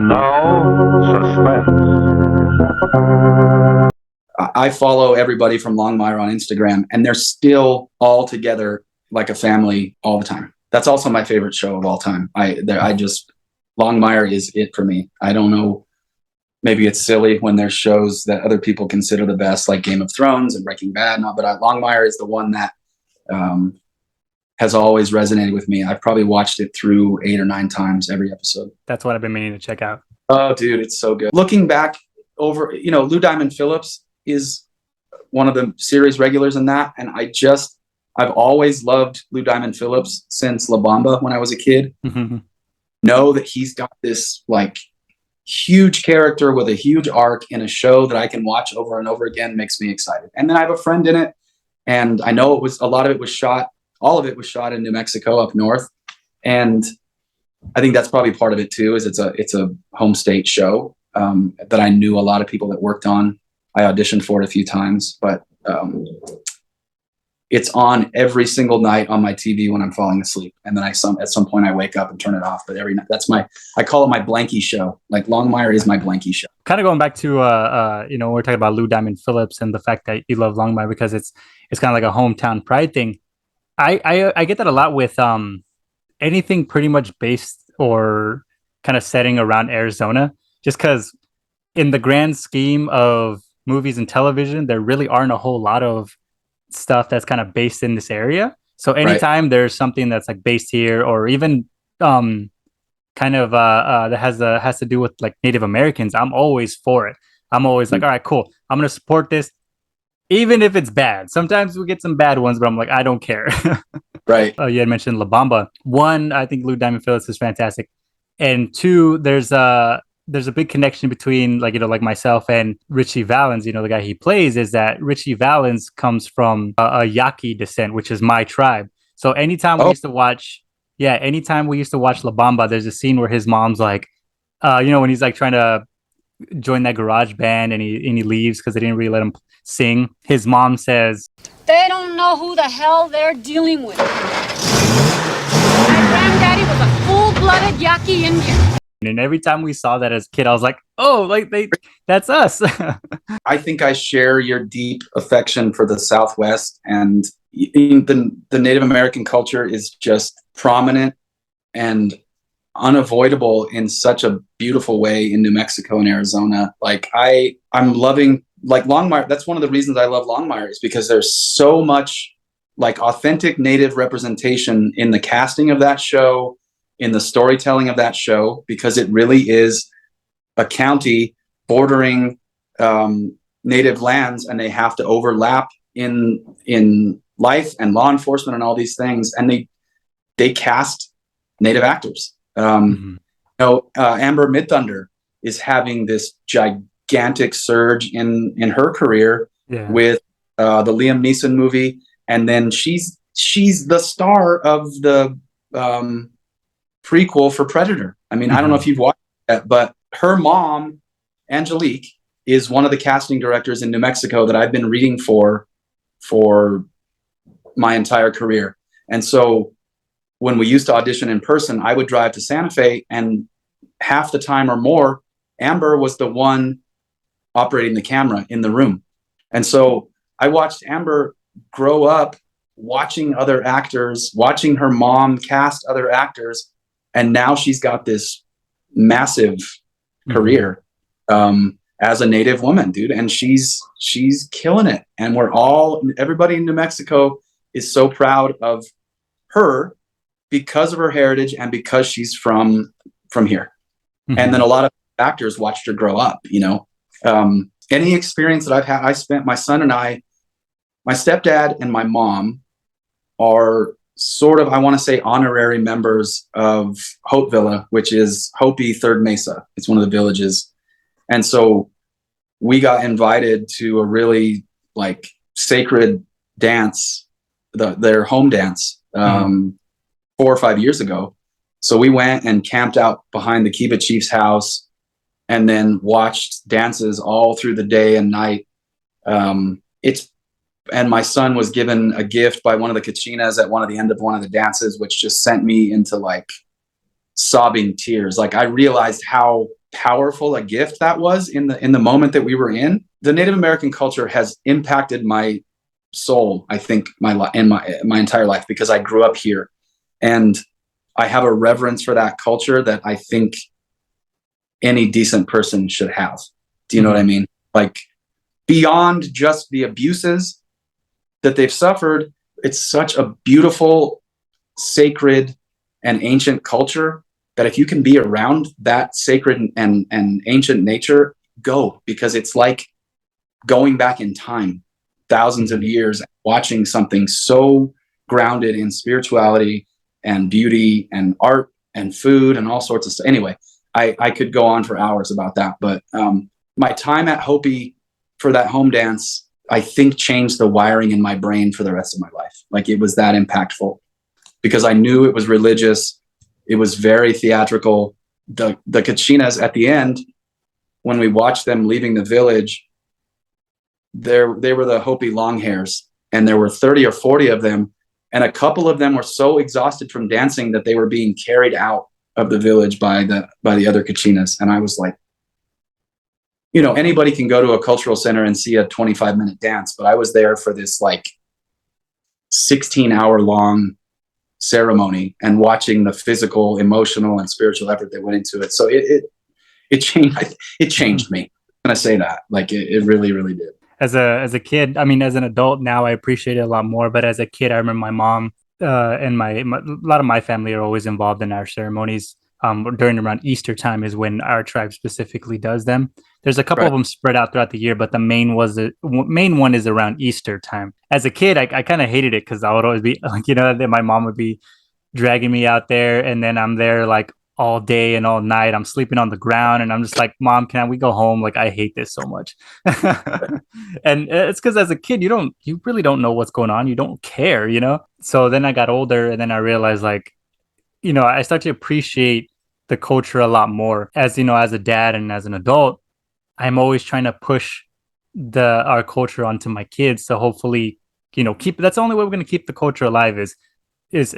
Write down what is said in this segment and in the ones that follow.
And now, suspense. I follow everybody from Longmire on Instagram, and they're still all together like a family all the time. That's also my favorite show of all time. Longmire is it for me. I don't know. Maybe it's silly when there's shows that other people consider the best, like Game of Thrones and Breaking Bad. But Longmire is the one that has always resonated with me. I've probably watched it through 8 or 9 times every episode. That's what I've been meaning to check out. Oh, dude, it's so good. Looking back over, Lou Diamond Phillips is one of the series regulars in that. And I've always loved Lou Diamond Phillips since La Bamba when I was a kid. Mm-hmm. Know that he's got this like huge character with a huge arc in a show that I can watch over and over again makes me excited. And then I have a friend in it, and I know all of it was shot in New Mexico up north. And I think that's probably part of it too, is it's a home state show that I knew a lot of people that worked on. I auditioned for it a few times, but it's on every single night on my TV when I'm falling asleep. And then at some point I wake up and turn it off. But every night, I call it my blankie show. Like Longmire is my blankie show. Kind of going back to, we're talking about Lou Diamond Phillips and the fact that you love Longmire because it's kind of like a hometown pride thing. I get that a lot with anything pretty much based or kind of setting around Arizona, just because in the grand scheme of movies and television, there really aren't a whole lot of stuff that's kind of based in this area. So anytime there's something that's like based here, or even kind of that has to do with like Native Americans, I'm always for it. I'm always like, all right, cool, I'm gonna support this, even if it's bad. Sometimes we get some bad ones, but I'm like, I don't care. Right. You had mentioned La Bamba. One, I think Lou Diamond Phillips is fantastic, and two, there's a big connection between like myself and Richie Valens, the guy he plays, is that Richie Valens comes from a Yaqui descent, which is my tribe. So anytime we used to watch La Bamba, there's a scene where his mom's like, when he's like trying to join that garage band and he leaves because they didn't really let him sing. His mom says, "They don't know who the hell they're dealing with. My granddaddy was a full-blooded Yaqui Indian." And every time we saw that as a kid, I was like, oh, that's us. I think I share your deep affection for the Southwest, and the Native American culture is just prominent and unavoidable in such a beautiful way in New Mexico and Arizona. Like I'm loving like Longmire. That's one of the reasons I love Longmire, is because there's so much like authentic Native representation in the casting of that show, in the storytelling of that show, because it really is a county bordering Native lands, and they have to overlap in life and law enforcement and all these things. And they cast Native actors. Amber Midthunder is having this gigantic surge in her career with the Liam Neeson movie. And then she's the star of the prequel for Predator. I mean, I don't know if you've watched that, but her mom, Angelique, is one of the casting directors in New Mexico that I've been reading for my entire career. And so when we used to audition in person, I would drive to Santa Fe, and half the time or more, Amber was the one operating the camera in the room. And so I watched Amber grow up watching other actors, watching her mom cast other actors. And now she's got this massive career as a Native woman, dude. And she's killing it. And everybody in New Mexico is so proud of her because of her heritage and because she's from here. And then a lot of actors watched her grow up, any experience that I've had, my son and I, my stepdad and my mom are sort of, I want to say, honorary members of Hope Villa, which is Hopi Third Mesa. It's one of the villages. And so we got invited to a really like sacred dance, their home dance, 4 or 5 years ago. So we went and camped out behind the Kiva chief's house and then watched dances all through the day and night. And my son was given a gift by one of the Kachinas at the end of one of the dances, which just sent me into like sobbing tears. Like I realized how powerful a gift that was in the moment that we were in. The Native American culture has impacted my soul, I think, my entire life, because I grew up here, and I have a reverence for that culture that I think any decent person should have. Do you know what I mean? Like, beyond just the abuses that they've suffered, it's such a beautiful, sacred, and ancient culture that if you can be around that sacred and ancient nature, go, because it's like going back in time thousands of years, watching something so grounded in spirituality and beauty and art and food and all sorts of stuff. Anyway, I could go on for hours about that, but my time at Hopi for that home dance, I think, changed the wiring in my brain for the rest of my life. Like, it was that impactful, because I knew it was religious. It was very theatrical. The Kachinas at the end, when we watched them leaving the village, they were the Hopi long hairs, and there were 30 or 40 of them. And a couple of them were so exhausted from dancing that they were being carried out of the village by the other Kachinas. And I was like, you know, anybody can go to a cultural center and see a 25-minute dance, but I was there for this like 16-hour long ceremony and watching the physical, emotional, and spiritual effort that went into it. So it changed me. I'm gonna say that, like, it really, really did. As a kid, I mean, as an adult now, I appreciate it a lot more. But as a kid, I remember my mom and a lot of my family are always involved in our ceremonies. During around Easter time is when our tribe specifically does them. There's a couple of them spread out throughout the year, but the main one is around Easter time. As a kid, I kind of hated it because I would always be like, you know, that my mom would be dragging me out there, and then I'm there like all day and all night. I'm sleeping on the ground, and I'm just like, Mom, can we go home? Like, I hate this so much. And it's because as a kid, you really don't know what's going on. You don't care, you know? So then I got older, and then I realized, like, you know, I start to appreciate the culture a lot more. As you know, as a dad and as an adult, I'm always trying to push our culture onto my kids. So hopefully, you know, that's the only way we're going to keep the culture alive is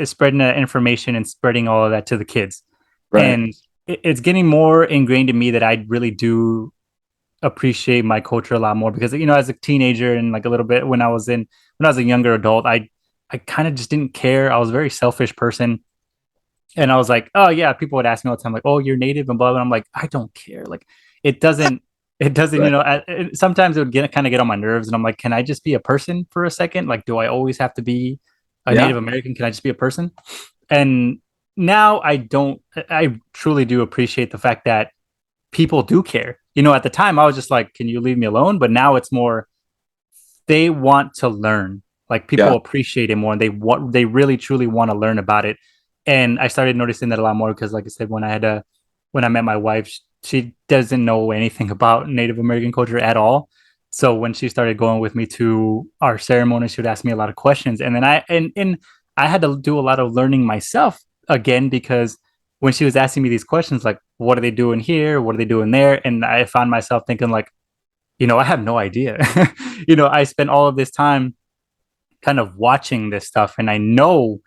spreading that information and spreading all of that to the kids. Right. And it's getting more ingrained in me that I really do appreciate my culture a lot more, because, you know, as a teenager and like a little bit when I was a younger adult, I kind of just didn't care. I was a very selfish person. And I was like, oh yeah, people would ask me all the time, like, oh, you're Native and blah, blah. And I'm like, I don't care. Like, it doesn't, right. You know, sometimes it would kind of get on my nerves, and I'm like, can I just be a person for a second? Like, do I always have to be a Native American? Can I just be a person? And now I truly do appreciate the fact that people do care. You know, at the time I was just like, can you leave me alone? But now it's more, they want to learn. Like, people appreciate it more, and they really truly want to learn about it. And I started noticing that a lot more because, like I said, when I met my wife, she doesn't know anything about Native American culture at all. So when she started going with me to our ceremony, she would ask me a lot of questions. And then I had to do a lot of learning myself again, because when she was asking me these questions, like, what are they doing here? What are they doing there? And I found myself thinking, like, you know, I have no idea. You know, I spent all of this time kind of watching this stuff, and I know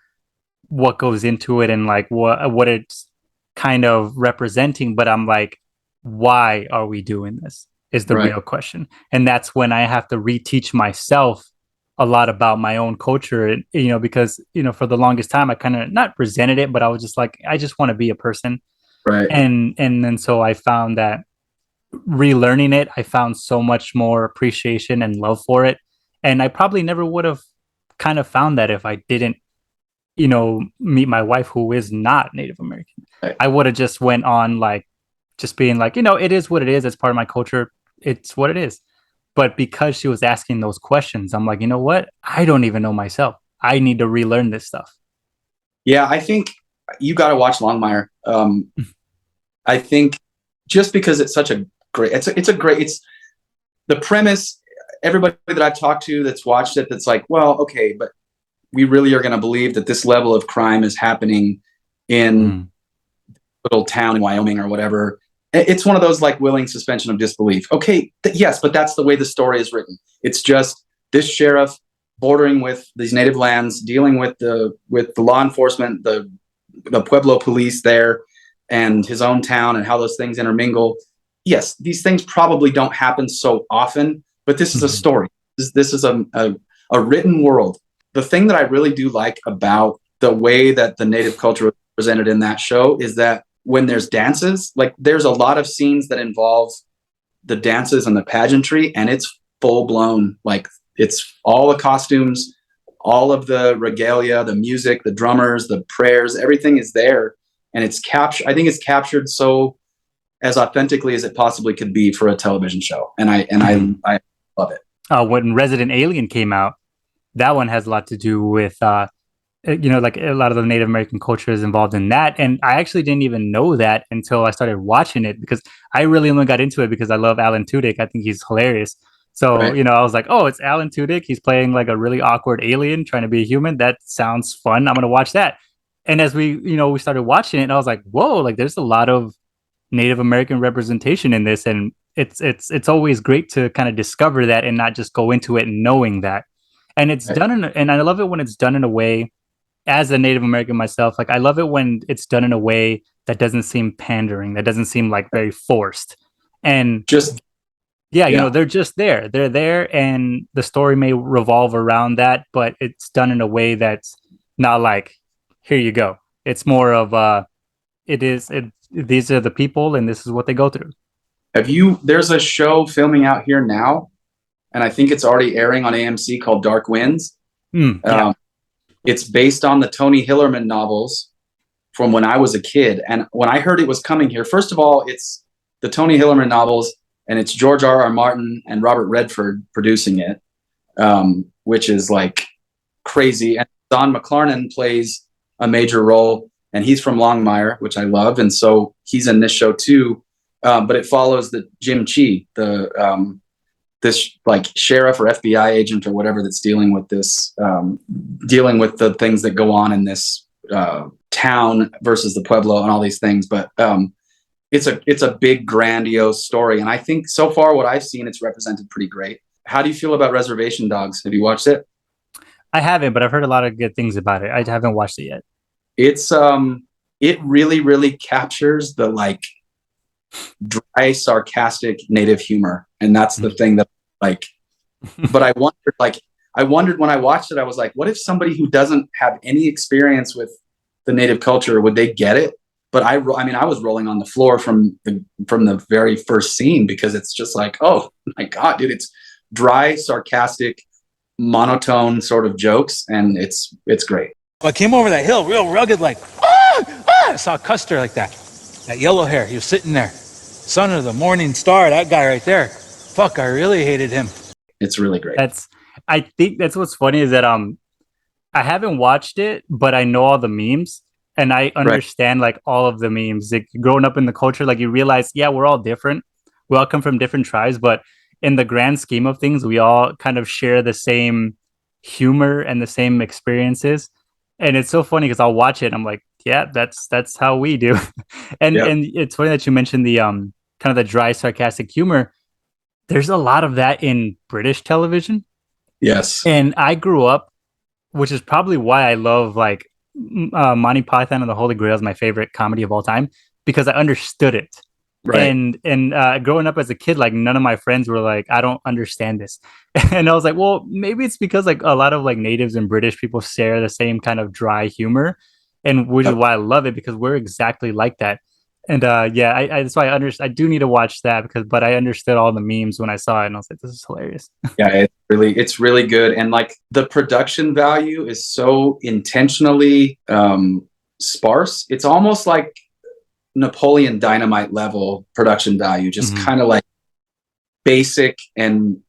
what goes into it and like what it's kind of representing, but I'm like, why are we doing this is the real question. And that's when I have to reteach myself a lot about my own culture. And, you know, because, you know, for the longest time I kind of not resented it, but I was just like, I just want to be a person. Right. And then so I found that relearning it, I found so much more appreciation and love for it. And I probably never would have kind of found that if I didn't, you know, meet my wife, who is not Native American. Right. I would have just went on like just being like, you know, it is what it is. It's part of my culture. It's what it is. But because she was asking those questions, I'm like, you know what? I don't even know myself. I need to relearn this stuff. Yeah, I think you got to watch Longmire. I think just because it's such a great, it's the premise. Everybody that I've talked to that's watched it, that's like, well, okay, but we really are going to believe that this level of crime is happening in a little town in Wyoming or whatever. It's one of those like willing suspension of disbelief. Okay, yes, but that's the way the story is written. It's just this sheriff bordering with these native lands, dealing with the law enforcement, the Pueblo police there, and his own town and how those things intermingle. Yes, these things probably don't happen so often, but this is a story. This is a written world. The thing that I really do like about the way that the Native culture was presented in that show is that when there's dances, like there's a lot of scenes that involve the dances and the pageantry, and it's full blown. Like it's all the costumes, all of the regalia, the music, the drummers, the prayers, everything is there. And it's captured. I think it's captured so as authentically as it possibly could be for a television show. And I love it. When Resident Alien came out, that one has a lot to do with, like a lot of the Native American culture is involved in that. And I actually didn't even know that until I started watching it, because I really only got into it because I love Alan Tudyk. I think he's hilarious. So, Right. I was like, oh, it's Alan Tudyk. He's playing like a really awkward alien trying to be a human. That sounds fun. I'm going to watch that. And as we started watching it, and I was like, whoa, like there's a lot of Native American representation in this. And it's always great to kind of discover that and not just go into it knowing that. And it's done and I love it when it's done in a way, as a Native American myself, like I love it when it's done in a way that doesn't seem pandering, that doesn't seem like very forced. And Just they're just there. They're there, and the story may revolve around that, but it's done in a way that's not like, here you go. It's more of these are the people and this is what they go through. there's a show filming out here now, and I think it's already airing on AMC called Dark Winds. It's based on the Tony Hillerman novels from when I was a kid. And when I heard it was coming here, first of all, it's the Tony Hillerman novels, and it's George R.R. Martin and Robert Redford producing it, which is like crazy. And Don McLarnon plays a major role, and he's from Longmire, which I love. And so he's in this show too. But it follows the Jim Chi, this like sheriff or FBI agent or whatever that's dealing with this, dealing with the things that go on in this town versus the Pueblo and all these things. But it's a big, grandiose story. And I think so far what I've seen, it's represented pretty great. How do you feel about Reservation Dogs? Have you watched it? I haven't, but I've heard a lot of good things about it. I haven't watched it yet. It's it really, really captures the like dry, sarcastic Native humor. And that's the thing that like, but I wondered when I watched it, I was like, what if somebody who doesn't have any experience with the Native culture, would they get it? But I was rolling on the floor from the very first scene, because it's just like, oh my God, dude, it's dry, sarcastic, monotone sort of jokes. And it's great. I came over that hill real rugged, like, I saw Custer like that yellow hair. He was sitting there. Son of the morning star, that guy right there. Fuck, I really hated him. It's really great. I think that's what's funny is that I haven't watched it, but I know all the memes and I understand like all of the memes. Like growing up in the culture, like you realize, yeah, we're all different. We all come from different tribes, but in the grand scheme of things, we all kind of share the same humor and the same experiences. And it's so funny because I'll watch it and I'm like, yeah, that's how we do. And it's funny that you mentioned the kind of the dry, sarcastic humor. There's a lot of that in British television. Yes. And I grew up, which is probably why I love like Monty Python and the Holy Grail is my favorite comedy of all time, because I understood it. Right. And growing up as a kid, like none of my friends were like, I don't understand this. And I was like, well, maybe it's because like a lot of like natives and British people share the same kind of dry humor, and which is why I love it, because we're exactly like that. And that's why I do need to watch that, but I understood all the memes when I saw it, and I was like, this is hilarious. Yeah, it's really good. And like the production value is so intentionally sparse. It's almost like Napoleon Dynamite level production value, just kind of like basic, and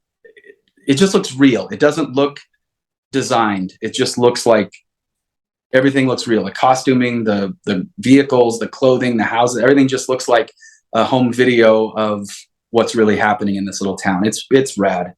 it just looks real. It doesn't look designed. It just looks like everything looks real. The costuming, the vehicles, the clothing, the houses, everything just looks like a home video of what's really happening in this little town. It's rad.